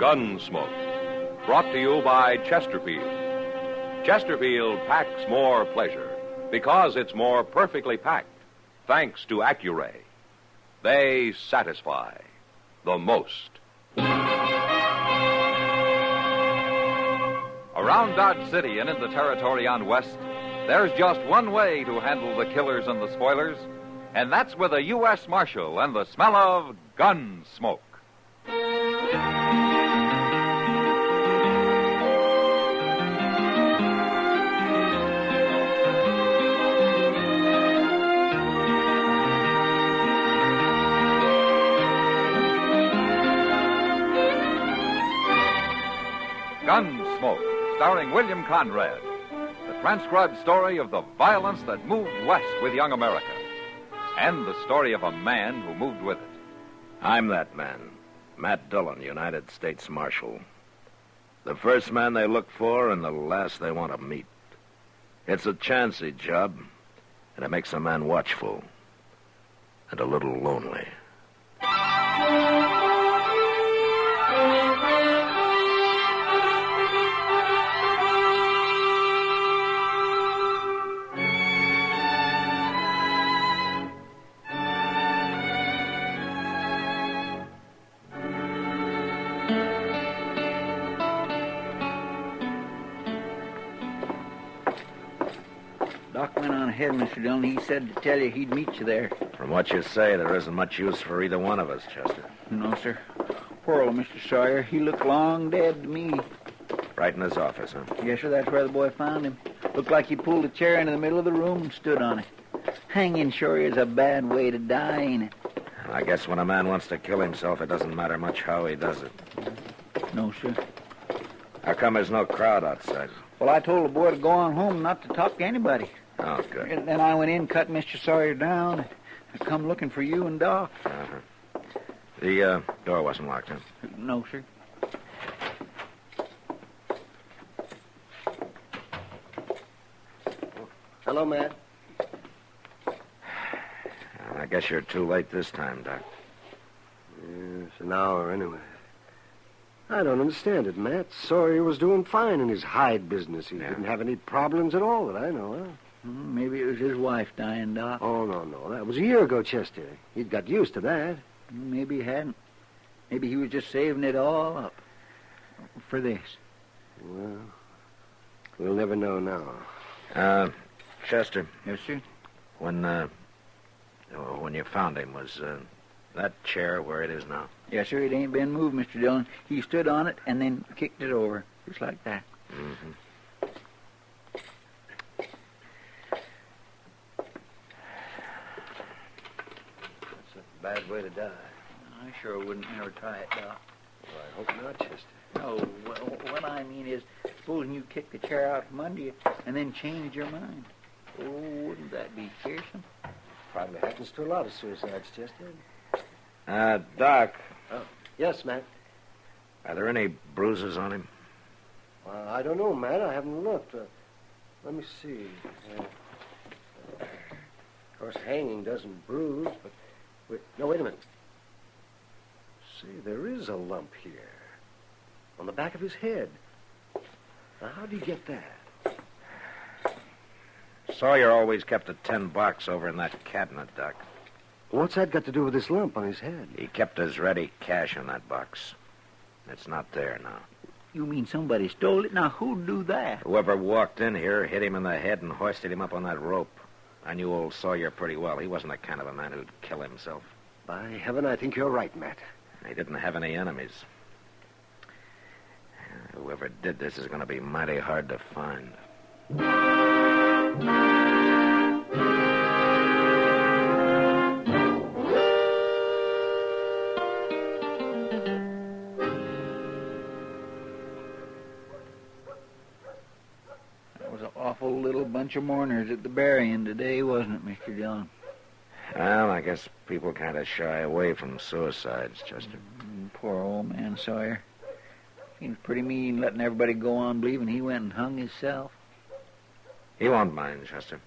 Gunsmoke, brought to you by Chesterfield. Chesterfield packs more pleasure because it's more perfectly packed, thanks to Accuray. They satisfy the most. Around Dodge City and in the territory on West, there's just one way to handle the killers and the spoilers, and that's with a U.S. Marshal and the smell of Gunsmoke. Gunsmoke, starring William Conrad, the transcribed story of the violence that moved west with young America, and the story of a man who moved with it. I'm that man, Matt Dillon, United States Marshal. The first man they look for and the last they want to meet. It's a chancy job, and it makes a man watchful and a little lonely. Doc went on ahead, Mr. Dillon. He said to tell you he'd meet you there. From what you say, there isn't much use for either one of us, Chester. No, sir. Poor old Mr. Sawyer. He looked long dead to me. Right in his office, huh? Yes, sir. That's where the boy found him. Looked like he pulled a chair into the middle of the room and stood on it. Hanging sure is a bad way to die, ain't it? I guess when a man wants to kill himself, it doesn't matter much how he does it. No, sir. How come there's no crowd outside? Well, I told the boy to go on home, not to talk to anybody. Oh, good. And then I went in, cut Mr. Sawyer down. I come looking for you and Doc. Uh-huh. The door wasn't locked, huh? No, sir. Hello, Matt. I guess you're too late this time, Doc. Yes, an hour anyway. I don't understand it, Matt. Sawyer was doing fine in his hide business. He didn't have any problems at all that I know of. Maybe it was his wife dying, Doc. Oh, no. That was a year ago, Chester. He'd got used to that. Maybe he hadn't. Maybe he was just saving it all up for this. Well, we'll never know now. Chester. Yes, sir? When you found him, was that chair where it is now? Yes, sir. It ain't been moved, Mr. Dillon. He stood on it and then kicked it over, just like that. Mm-hmm. That's a bad way to die. I sure wouldn't never try it, Doc. Well, I hope not, Chester. No, what I mean is, supposing you kick the chair out from under you and then change your mind. Oh, wouldn't that be fearsome? Probably happens to a lot of suicides, Chester. Doc. Oh, yes, Matt. Are there any bruises on him? I don't know, Matt. I haven't looked. Let me see. Of course, hanging doesn't bruise, but... wait a minute. See, there is a lump here. On the back of his head. Now, how do you get that? Sawyer always kept a tin box over in that cabinet, Doc. What's that got to do with this lump on his head? He kept his ready cash in that box. It's not there now. You mean somebody stole it? Now, who'd do that? Whoever walked in here hit him in the head and hoisted him up on that rope. I knew old Sawyer pretty well. He wasn't the kind of a man who'd kill himself. By heaven, I think you're right, Matt. He didn't have any enemies. Whoever did this is going to be mighty hard to find. That was an awful little bunch of mourners at the burying today, wasn't it, Mr. Dillon? Well, I guess people kind of shy away from suicides, Chester. Poor old man Sawyer. Seems pretty mean letting everybody go on believing he went and hung himself. He won't mind, Chester.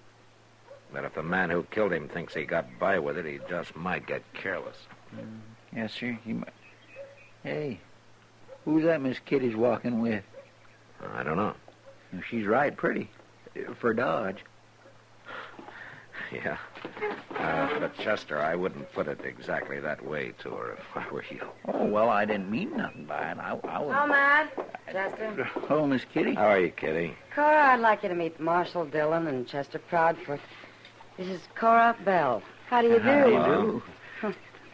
But if the man who killed him thinks he got by with it, he just might get careless. Yes, sir. He might. Hey, Who's that Miss Kitty's walking with? I don't know. She's right pretty. For Dodge. Yeah. But, Chester, I wouldn't put it exactly that way to her if I were you. Oh, well, I didn't mean nothing by it. I Hello, Matt. Chester. Hello, Miss Kitty. How are you, Kitty? Cora, I'd like you to meet Marshal Dillon and Chester Proudfoot. This is Cora Bell. How do you do? How do you do?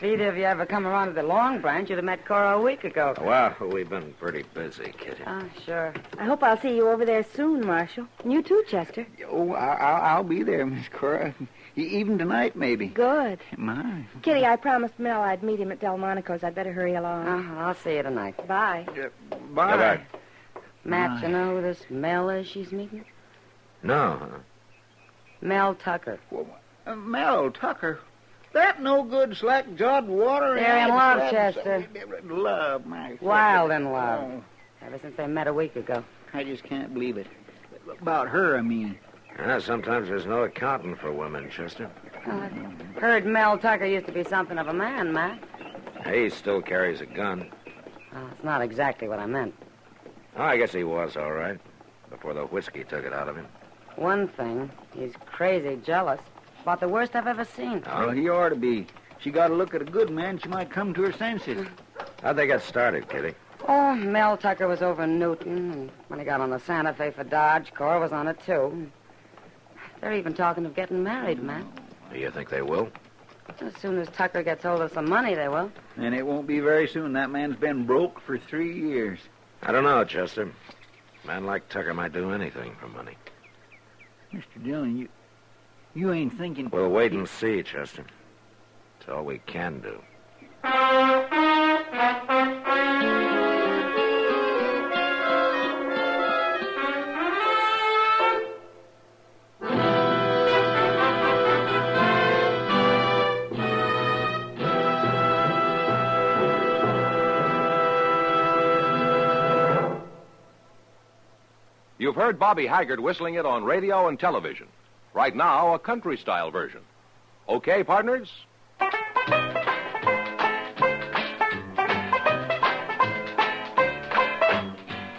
If either of you ever come around to the Long Branch, you'd have met Cora a week ago. Well, we've been pretty busy, Kitty. Oh, sure. I hope I'll see you over there soon, Marshal. And you too, Chester. Oh, I'll be there, Miss Cora. Even tonight, maybe. Good. My. Kitty, I promised Mel I'd meet him at Delmonico's. I'd better hurry along. I'll see you tonight. Bye. Bye. Goodbye. Matt, you know who this Mel is she's meeting? No, huh? Mel Tucker. Mel Tucker. That no good, slack-jawed water. They're in love, Chester. Love, my. Wild in love. Oh, Ever since they met a week ago. I just can't believe it. About her, I mean. Sometimes there's no accounting for women, Chester. I heard Mel Tucker used to be something of a man, Matt. He still carries a gun. Well, it's not exactly what I meant. Oh, I guess he was all right. Before the whiskey took it out of him. One thing, he's crazy jealous. About the worst I've ever seen. Well, he ought to be. She got to look at a good man, she might come to her senses. How'd they get started, Kitty? Oh, Mel Tucker was over in Newton, and when he got on the Santa Fe for Dodge, Cora was on it, too. They're even talking of getting married, Matt. Do you think they will? As soon as Tucker gets hold of some money, they will. And it won't be very soon. That man's been broke for 3 years. I don't know, Chester. A man like Tucker might do anything for money. Mr. Dillon, you ain't thinking... We'll wait and see, Chester. It's all we can do. You've heard Bobby Haggard whistling it on radio and television. Right now, a country-style version. Okay, partners?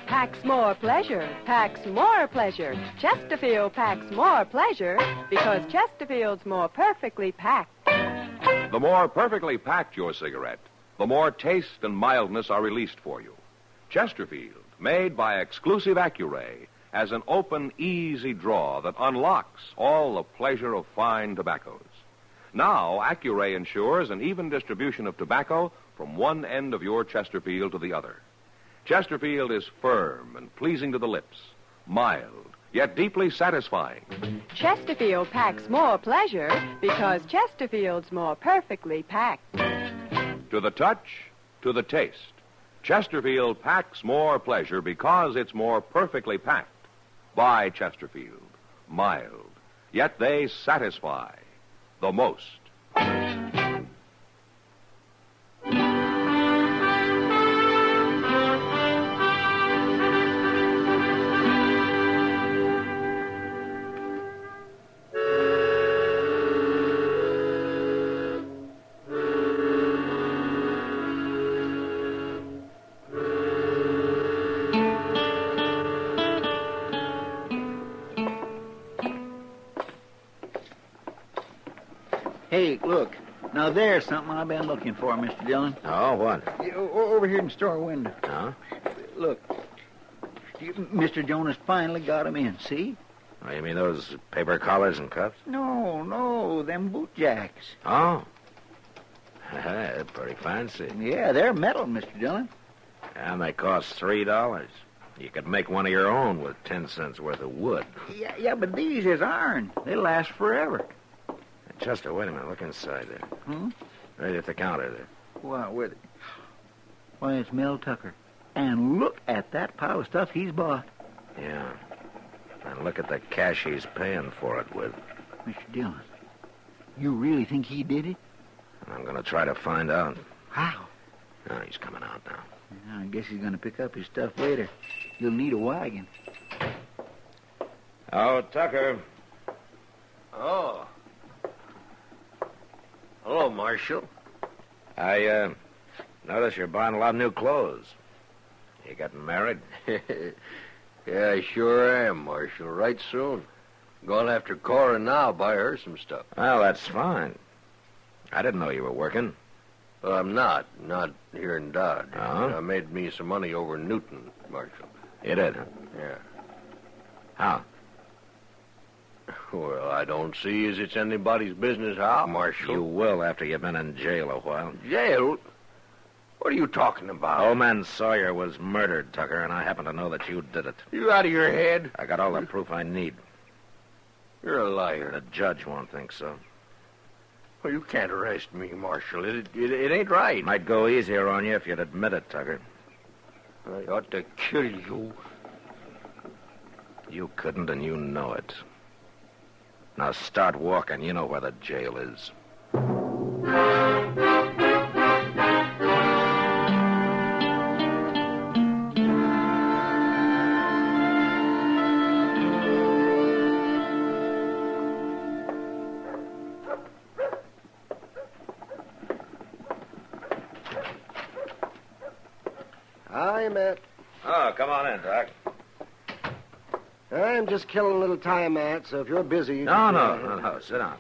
Packs more pleasure, packs more pleasure. Chesterfield packs more pleasure because Chesterfield's more perfectly packed. The more perfectly packed your cigarette, the more taste and mildness are released for you. Chesterfield, made by exclusive Accuray, has an open, easy draw that unlocks all the pleasure of fine tobaccos. Now, Accuray ensures an even distribution of tobacco from one end of your Chesterfield to the other. Chesterfield is firm and pleasing to the lips, mild, yet deeply satisfying. Chesterfield packs more pleasure because Chesterfield's more perfectly packed. To the touch, to the taste, Chesterfield packs more pleasure because it's more perfectly packed. By Chesterfield, mild, yet they satisfy the most. Hey, look. Now, there's something I've been looking for, Mr. Dillon. Oh, what? Over here in the store window. Huh? Look. Mr. Jonas finally got him in, see? Oh, you mean those paper collars and cuffs? No, them boot jacks. Oh. They're pretty fancy. Yeah, they're metal, Mr. Dillon. And they cost $3. You could make one of your own with 10 cents worth of wood. Yeah, but these is iron. They last forever. Chester, wait a minute. Look inside there. Hmm? Right at the counter there. Why, it's Mel Tucker. And look at that pile of stuff he's bought. Yeah. And look at the cash he's paying for it with. Mr. Dillon, you really think he did it? I'm going to try to find out. How? Oh, he's coming out now. I guess he's going to pick up his stuff later. He'll need a wagon. Oh, Tucker. Oh. Hello, Marshal. I notice you're buying a lot of new clothes. You getting married? Yeah, I sure am, Marshal. Right soon. Going after Cora now, buy her some stuff. Well, that's fine. I didn't know you were working. Well, I'm not. Not here in Dodge. Uh-huh. I made me some money over in Newton, Marshal. You did, huh? Yeah. How? Well, I don't see as it's anybody's business how, Marshal. You will after you've been in jail a while. Jail? What are you talking about? Old man Sawyer was murdered, Tucker, and I happen to know that you did it. You out of your head? I got all the proof I need. You're a liar. The judge won't think so. Well, you can't arrest me, Marshal. It ain't right. Might go easier on you if you'd admit it, Tucker. I ought to kill you. You couldn't, and you know it. Now start walking. You know where the jail is. Hi, Matt. Oh, come on in, Doc. I'm just killing a little time, Matt, so if you're busy... you No. can- Sit down.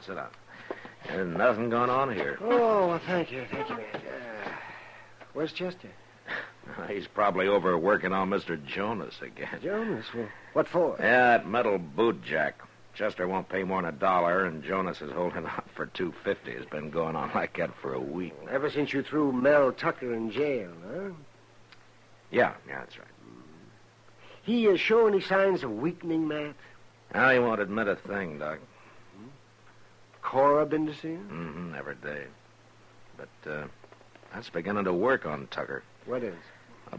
There's nothing going on here. Oh, well, thank you, Matt. Where's Chester? He's probably over working on Mr. Jonas again. Jonas? Well, what for? Yeah, that metal boot jack. Chester won't pay more than $1, and Jonas is holding out for $2.50. It's been going on like that for a week. Ever since you threw Mel Tucker in jail, huh? Yeah, that's right. He show any signs of weakening, Matt? Now he won't admit a thing, Doc. Cora been to see him? Mm-hmm, every day. But that's beginning to work on Tucker. What is?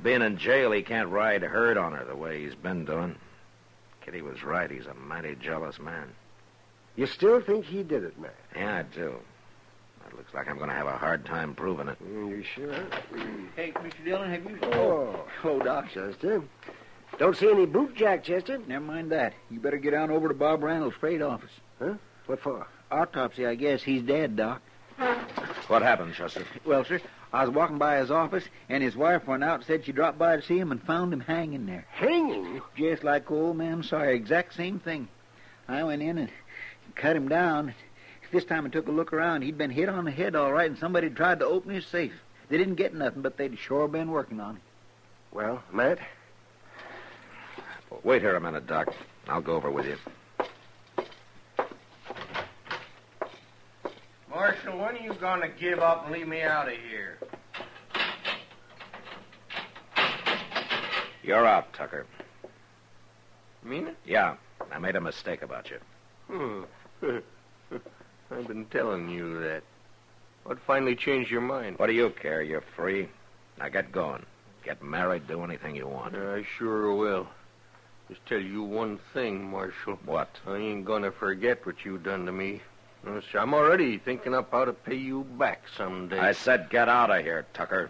Being in jail, he can't ride herd on her the way he's been doing. Kitty was right. He's a mighty jealous man. You still think he did it, Matt? Yeah, I do. It looks like I'm going to have a hard time proving it. You sure? Hey, Mr. Dillon, have you... Oh. Hello, Doc. Chester. Don't see any boot jack, Chester. Never mind that. You better get on over to Bob Randall's freight office. Huh? What for? Autopsy, I guess. He's dead, Doc. What happened, Chester? Well, sir, I was walking by his office, and his wife went out and said she dropped by to see him and found him hanging there. Hanging? Just like old man Sawyer. Exact same thing. I went in and cut him down. This time I took a look around. He'd been hit on the head all right, and somebody tried to open his safe. They didn't get nothing, but they'd sure been working on him. Well, Matt? Wait here a minute, Doc. I'll go over with you. Marshal, when are you going to give up and leave me out of here? You're out, Tucker. Mean it? Yeah, I made a mistake about you. I've been telling you that. What finally changed your mind? What do you care? You're free. Now get going. Get married, do anything you want. I sure will. Just tell you one thing, Marshal. What? I ain't gonna forget what you done to me. I'm already thinking up how to pay you back someday. I said get out of here, Tucker.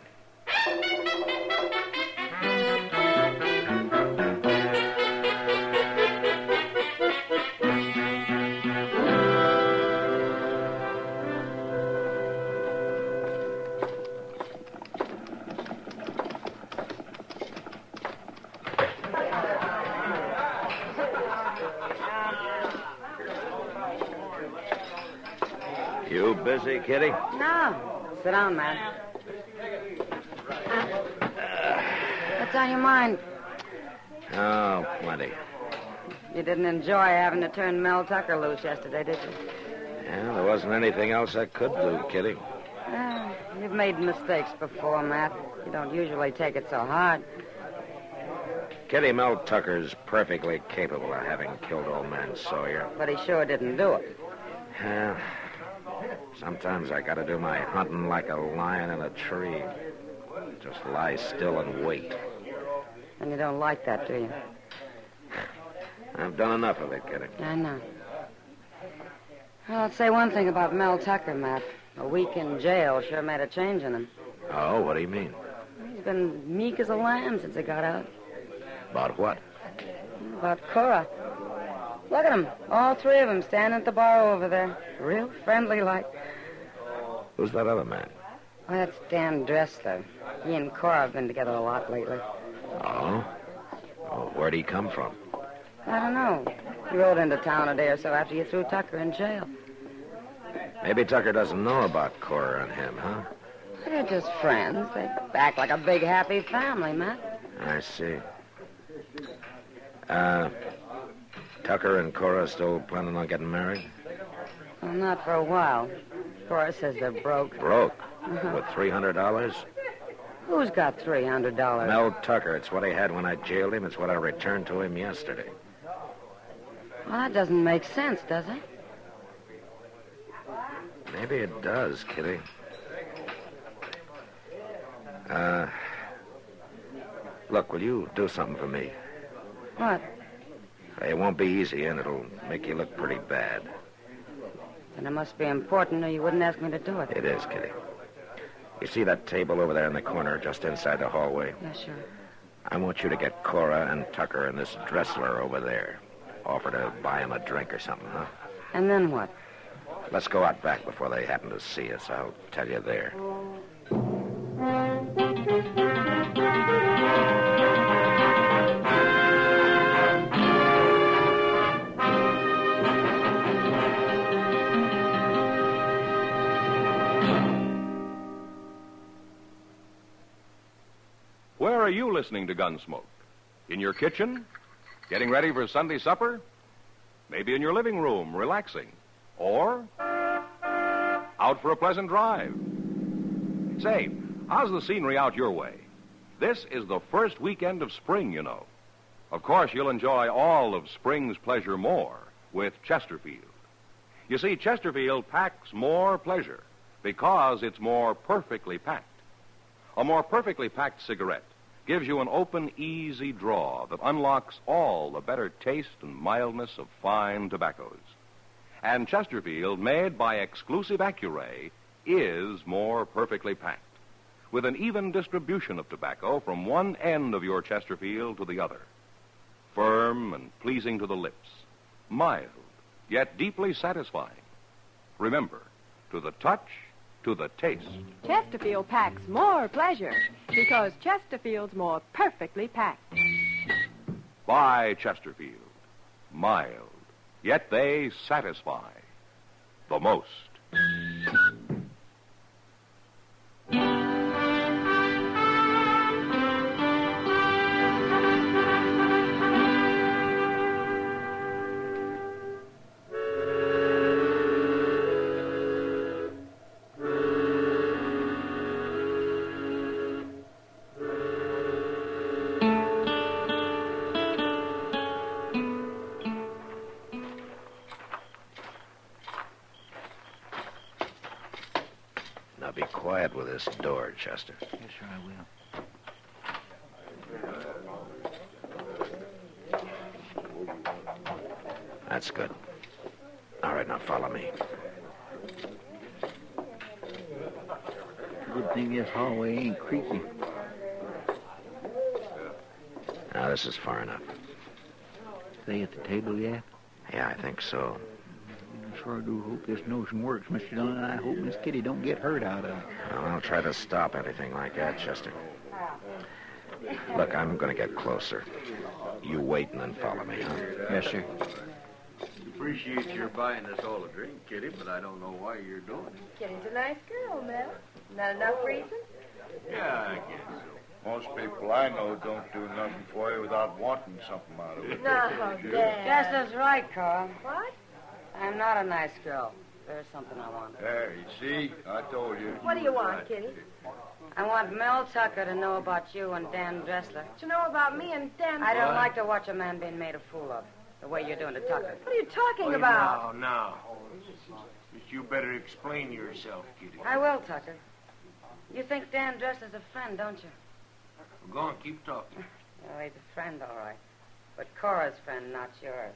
You busy, Kitty? No. Sit down, man. What's on your mind? Oh, plenty. You didn't enjoy having to turn Mel Tucker loose yesterday, did you? Yeah, there wasn't anything else I could do, Kitty. Well, you've made mistakes before, Matt. You don't usually take it so hard. Kitty, Mel Tucker's perfectly capable of having killed old man Sawyer. But he sure didn't do it. Yeah. Sometimes I gotta do my hunting like a lion in a tree. Just lie still and wait. And you don't like that, do you? I've done enough of it, Kitty. I know. Well, I'll say one thing about Mel Tucker, Matt. A week in jail sure made a change in him. Oh, what do you mean? He's been meek as a lamb since he got out. About what? About Cora. Look at them. All three of them standing at the bar over there. Real friendly like. Who's that other man? Oh, that's Dan Dressler. He and Cora have been together a lot lately. Oh? Well, where'd he come from? I don't know. He rode into town a day or so after you threw Tucker in jail. Maybe Tucker doesn't know about Cora and him, huh? They're just friends. They act like a big, happy family, Matt. I see. Tucker and Cora still planning on getting married? Well, not for a while. Cora says they're broke. Broke? With $300? Who's got $300? Mel Tucker. It's what he had when I jailed him. It's what I returned to him yesterday. Well, that doesn't make sense, does it? Maybe it does, Kitty. Look, will you do something for me? What? It won't be easy, and it'll make you look pretty bad. Then it must be important, or you wouldn't ask me to do it. It is, Kitty. You see that table over there in the corner, just inside the hallway? Yeah, sure. I want you to get Cora and Tucker and this Dressler over there. Offer to buy him a drink or something, huh? And then what? Let's go out back before they happen to see us. I'll tell you there. Where are you listening to Gunsmoke? In your kitchen? Getting ready for Sunday supper? Maybe in your living room, relaxing? Or out for a pleasant drive? Say, how's the scenery out your way? This is the first weekend of spring, you know. Of course, you'll enjoy all of spring's pleasure more with Chesterfield. You see, Chesterfield packs more pleasure because it's more perfectly packed. A more perfectly packed cigarette gives you an open, easy draw that unlocks all the better taste and mildness of fine tobaccos. And Chesterfield, made by exclusive Accuray, is more perfectly packed, with an even distribution of tobacco from one end of your Chesterfield to the other. Firm and pleasing to the lips, mild, yet deeply satisfying. Remember, to the touch, to the taste. Chesterfield packs more pleasure because Chesterfield's more perfectly packed. By Chesterfield. Mild, yet they satisfy the most. Now be quiet with this door, Chester. Yes, sir, I will. That's good. All right, now follow me. Good thing this hallway ain't creaky. Now, this is far enough. Stay at the table yet? Yeah, I think so. I sure do hope this notion works, Mr. Dillon, and I hope Miss Kitty don't get hurt out of it. Well, I'll try to stop anything like that, Chester. Look, I'm going to get closer. You wait and then follow me, huh? Yes, sir. Appreciate your buying us all a drink, Kitty, but I don't know why you're doing it. Kitty's a nice girl, Mel. Not enough reason? Yeah, I guess so. Most people I know don't do nothing for you without wanting something out of it. No, Dad. Chester's right, Carl. What? I'm not a nice girl. There's something I want. There, you see? I told you. What do you want, Kitty? I want Mel Tucker to know about you and Dan Dressler. To know about me and Dan. I don't like to watch a man being made a fool of, the way you're doing to Tucker. What are you talking about? No. But you better explain yourself, Kitty. I will, Tucker. You think Dan Dressler's a friend, don't you? Go on, keep talking. Well, he's a friend, all right. But Cora's friend, not yours.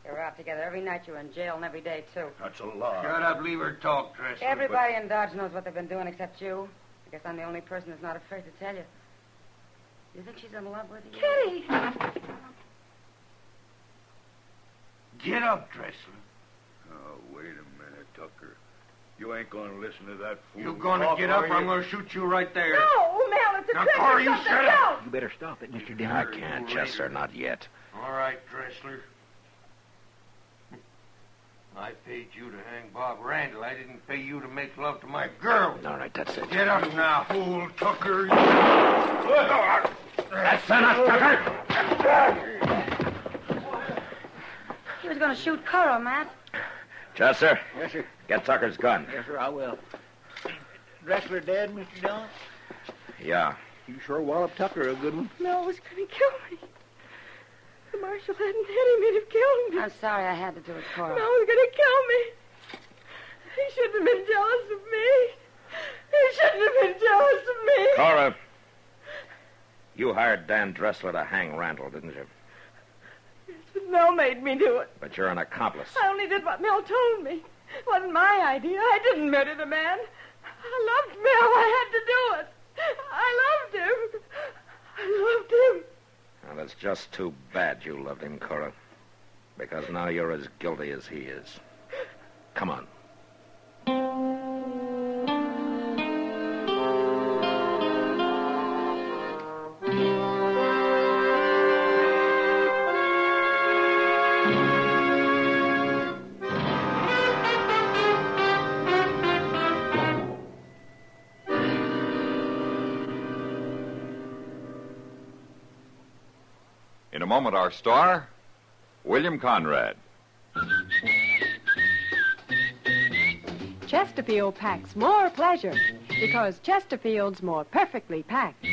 They were out together every night you were in jail and every day, too. That's a lie. Shut up, leave her talk, Dressler. Everybody in Dodge knows what they've been doing except you. I guess I'm the only person that's not afraid to tell you. You think she's in love with you? Kitty! Get up, Dressler. Oh, wait a minute, Tucker. You ain't going to listen to that fool. You gonna talk, get are up you? or I'm gonna shoot you right there. No, Mel, It's a Now, trick. Cora, It's you something. shut Don't. up. You better stop it, Mr. Dillon. I can't, Chester, not yet. All right, Dressler. I paid you to hang Bob Randall. I didn't pay you to make love to my girl. All right, that's it. Get up now, fool Tucker. That's enough, Tucker! He was going to shoot Cora, Matt. Chester, Yes, sir. get Tucker's gun. Yes, sir, I will. Dressler dead, Mr. Dillon? Yeah. You sure walloped Tucker a good one. Mel was going to kill me. The marshal hadn't hit him. He'd have killed me. I'm sorry I had to do it, Cora. Mel was going to kill me. He shouldn't have been jealous of me. He shouldn't have been jealous of me. Cora, you hired Dan Dressler to hang Randall, didn't you? But Mel made me do it. But you're an accomplice. I only did what Mel told me. It wasn't my idea. I didn't murder the man. I loved Mel. I had to do it. I loved him. I loved him. Well, it's just too bad you loved him, Cora. Because now you're as guilty as he is. Come on. In a moment, our star, William Conrad. Chesterfield packs more pleasure because Chesterfield's more perfectly packed.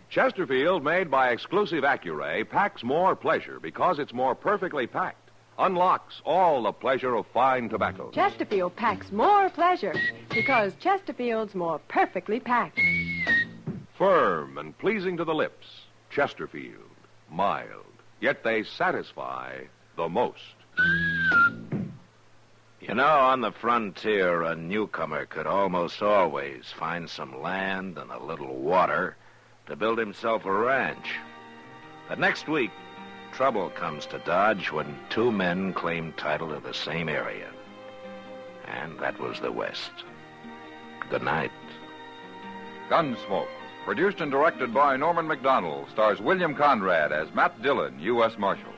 Chesterfield, made by exclusive Accuray, packs more pleasure because it's more perfectly packed. Unlocks all the pleasure of fine tobacco. Chesterfield packs more pleasure because Chesterfield's more perfectly packed. Firm and pleasing to the lips. Chesterfield. Mild. Yet they satisfy the most. You know, on the frontier, a newcomer could almost always find some land and a little water to build himself a ranch. But next week, trouble comes to Dodge when two men claim title to the same area. And that was the West. Good night. Gunsmoke, produced and directed by Norman Macdonnell, stars William Conrad as Matt Dillon, U.S. Marshal.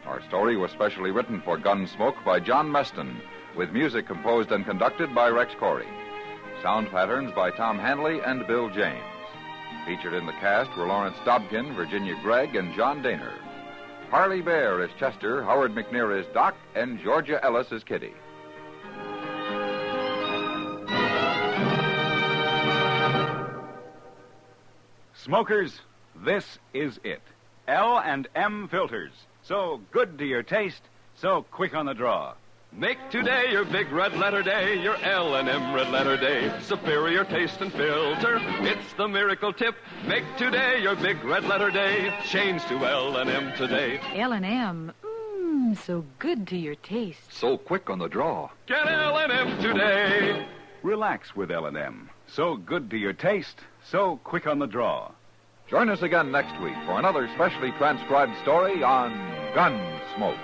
Our story was specially written for Gunsmoke by John Meston, with music composed and conducted by Rex Corey. Sound patterns by Tom Hanley and Bill James. Featured in the cast were Lawrence Dobkin, Virginia Gregg, and John Daner. Harley Bear is Chester, Howard McNear is Doc, and Georgia Ellis is Kitty. Smokers, this is it. L&M filters. So good to your taste, so quick on the draw. Make today your big red letter day, your L&M red letter day. Superior taste and filter, it's the miracle tip. Make today your big red letter day. Change to L&M today. L&M, so good to your taste. So quick on the draw. Get L&M today. Relax with L&M. So good to your taste, so quick on the draw. Join us again next week for another specially transcribed story on Gunsmoke.